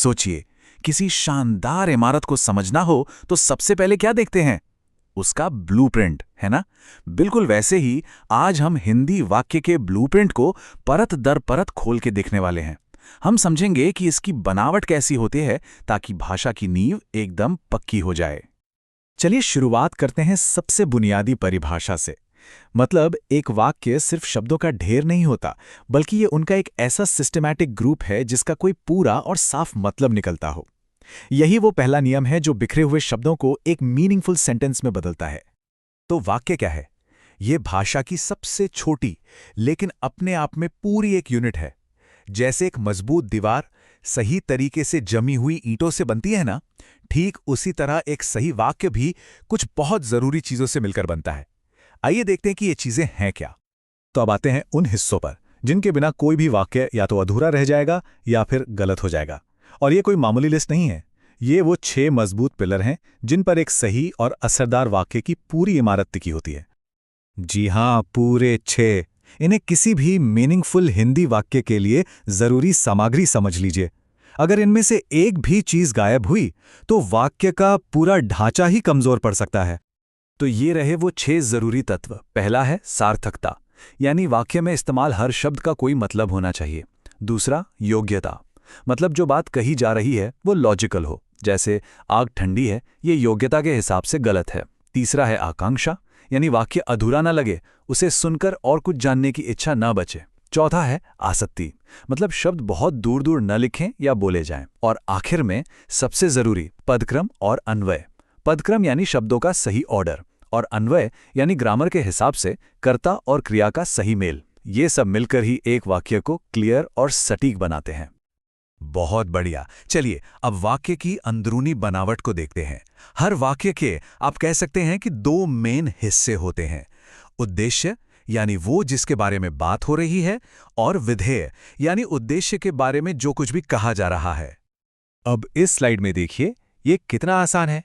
सोचिए, किसी शानदार इमारत को समझना हो तो सबसे पहले क्या देखते हैं? उसका ब्लूप्रिंट, है ना? बिल्कुल वैसे ही आज हम हिंदी वाक्य के ब्लूप्रिंट को परत दर परत खोल के देखने वाले हैं। हम समझेंगे कि इसकी बनावट कैसी होती है ताकि भाषा की नींव एकदम पक्की हो जाए। चलिए शुरुआत करते हैं सबसे बुनियादी परिभाषा से। मतलब एक वाक्य सिर्फ शब्दों का ढेर नहीं होता, बल्कि ये उनका एक ऐसा सिस्टमैटिक ग्रुप है जिसका कोई पूरा और साफ मतलब निकलता हो। यही वो पहला नियम है जो बिखरे हुए शब्दों को एक मीनिंगफुल सेंटेंस में बदलता है। तो वाक्य क्या है? ये भाषा की सबसे छोटी लेकिन अपने आप में पूरी एक यूनिट है। जैसे एक मजबूत दीवार सही तरीके से जमी हुई ईंटों से बनती है ना, ठीक उसी तरह एक सही वाक्य भी कुछ बहुत जरूरी चीजों से मिलकर बनता है। आइए देखते हैं कि ये चीजें हैं क्या। तो अब आते हैं उन हिस्सों पर जिनके बिना कोई भी वाक्य या तो अधूरा रह जाएगा या फिर गलत हो जाएगा। और ये कोई मामूली लिस्ट नहीं है। ये वो 6 मजबूत पिलर हैं जिन पर एक सही और असरदार वाक्य की पूरी इमारत टिकी होती है। जी हां, पूरे 6। इन्हें किसी भी मीनिंगफुल हिंदी वाक्य के लिए जरूरी सामग्री समझ लीजिए। अगर इनमें से एक भी चीज गायब हुई तो वाक्य का पूरा ढांचा ही कमजोर पड़ सकता है। तो ये रहे वो 6 जरूरी तत्व। पहला है सार्थकता, यानी वाक्य में इस्तेमाल हर शब्द का कोई मतलब होना चाहिए। दूसरा, योग्यता, मतलब जो बात कही जा रही है वो लॉजिकल हो। जैसे आग ठंडी है, ये योग्यता के हिसाब से गलत है। तीसरा है आकांक्षा, यानी वाक्य अधूरा ना लगे, उसे सुनकर और कुछ जानने की इच्छा न बचे। चौथा है आसक्ति, मतलब शब्द बहुत दूर दूर न लिखें या बोले जाएं। और आखिर में सबसे जरूरी पदक्रम और अन्वय। पदक्रम यानी शब्दों का सही ऑर्डर, और अन्वय यानी ग्रामर के हिसाब से कर्ता और क्रिया का सही मेल। ये सब मिलकर ही एक वाक्य को क्लियर और सटीक बनाते हैं। बहुत बढ़िया। चलिए अब वाक्य की अंदरूनी बनावट को देखते हैं। हर वाक्य के आप कह सकते हैं कि 2 मेन हिस्से होते हैं। उद्देश्य, यानी वो जिसके बारे में बात हो रही है, और विधेय, यानी उद्देश्य के बारे में जो कुछ भी कहा जा रहा है। अब इस स्लाइड में देखिए, ये कितना आसान है।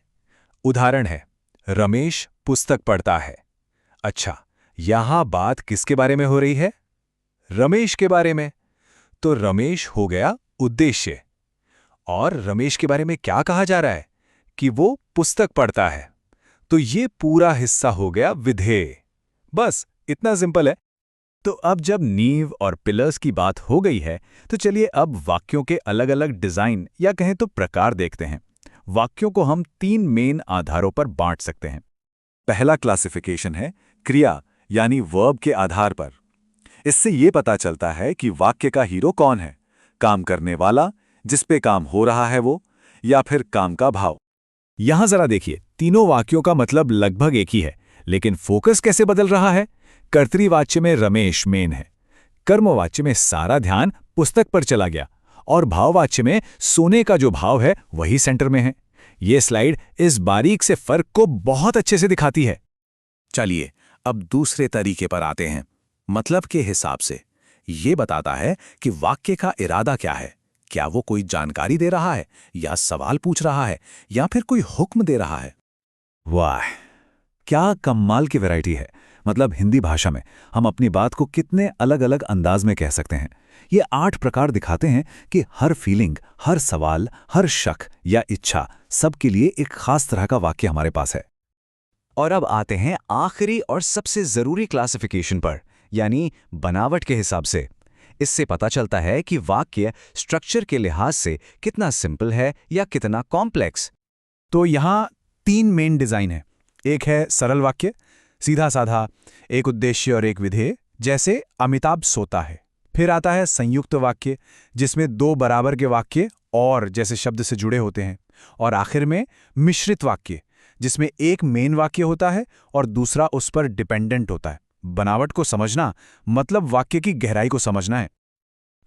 उदाहरण है, रमेश पुस्तक पढ़ता है। अच्छा, यहां बात किसके बारे में हो रही है? रमेश के बारे में। तो रमेश हो गया उद्देश्य। और रमेश के बारे में क्या कहा जा रहा है? कि वो पुस्तक पढ़ता है। तो ये पूरा हिस्सा हो गया विधेय। बस इतना सिंपल है। तो अब जब नींव और पिलर्स की बात हो गई है, तो चलिए अब वाक्यों के अलग अलग डिजाइन या कहें तो प्रकार देखते हैं। वाक्यों को हम 3 मेन आधारों पर बांट सकते हैं। पहला क्लासिफिकेशन है क्रिया, यानी वर्ब के आधार पर। इससे ये पता चलता है कि वाक्य का हीरो कौन है, काम करने वाला, जिस पे काम हो रहा है वो, या फिर काम का भाव। यहां जरा देखिए, तीनों वाक्यों का मतलब लगभग एक ही है, लेकिन फोकस कैसे बदल रहा है। कर्तृवाच्य में रमेश मेन है, कर्मवाच्य में सारा ध्यान पुस्तक पर चला गया, और भाववाच्य में सोने का जो भाव है वही सेंटर में है। ये स्लाइड इस बारीक से फर्क को बहुत अच्छे से दिखाती है। चलिए अब दूसरे तरीके पर आते हैं। मतलब के हिसाब से ये बताता है कि वाक्य का इरादा क्या है। क्या वो कोई जानकारी दे रहा है, या सवाल पूछ रहा है, या फिर कोई हुक्म दे रहा है। वाह, क्या कमाल की वैरायटी है। मतलब हिंदी भाषा में हम अपनी बात को कितने अलग अलग अंदाज में कह सकते हैं। ये 8 प्रकार दिखाते हैं कि हर फीलिंग, हर सवाल, हर शक या इच्छा, सबके लिए एक खास तरह का वाक्य हमारे पास है। और अब आते हैं आखिरी और सबसे जरूरी क्लासिफिकेशन पर, यानी बनावट के हिसाब से। इससे पता चलता है कि वाक्य स्ट्रक्चर के लिहाज से कितना सिंपल है या कितना कॉम्प्लेक्स। तो यहां 3 मेन डिजाइन है। एक है सरल वाक्य, सीधा साधा, एक उद्देश्य और एक विधेय, जैसे अमिताभ सोता है। फिर आता है संयुक्त वाक्य, जिसमें 2 बराबर के वाक्य और जैसे शब्द से जुड़े होते हैं। और आखिर में मिश्रित वाक्य, जिसमें एक मेन वाक्य होता है और दूसरा उस पर डिपेंडेंट होता है। बनावट को समझना मतलब वाक्य की गहराई को समझना है।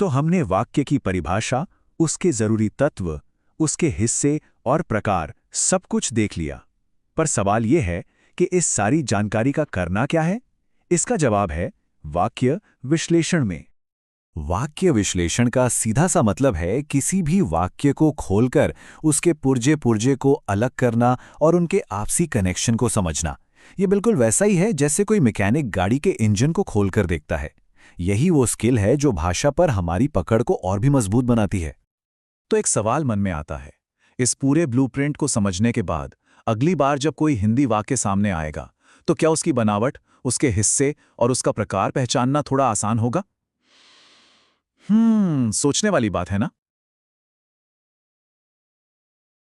तो हमने वाक्य की परिभाषा, उसके जरूरी तत्व, उसके हिस्से और प्रकार सब कुछ देख लिया। पर सवाल यह है कि इस सारी जानकारी का करना क्या है? इसका जवाब है वाक्य विश्लेषण में। वाक्य विश्लेषण का सीधा सा मतलब है किसी भी वाक्य को खोलकर उसके पुर्जे पुर्जे को अलग करना और उनके आपसी कनेक्शन को समझना। ये बिल्कुल वैसा ही है जैसे कोई मैकेनिक गाड़ी के इंजन को खोलकर देखता है। यही वो स्किल है जो भाषा पर हमारी पकड़ को और भी मजबूत बनाती है। तो एक सवाल मन में आता है, इस पूरे ब्लूप्रिंट को समझने के बाद अगली बार जब कोई हिंदी वाक्य सामने आएगा तो क्या उसकी बनावट, उसके हिस्से और उसका प्रकार पहचानना थोड़ा आसान होगा? सोचने वाली बात है ना?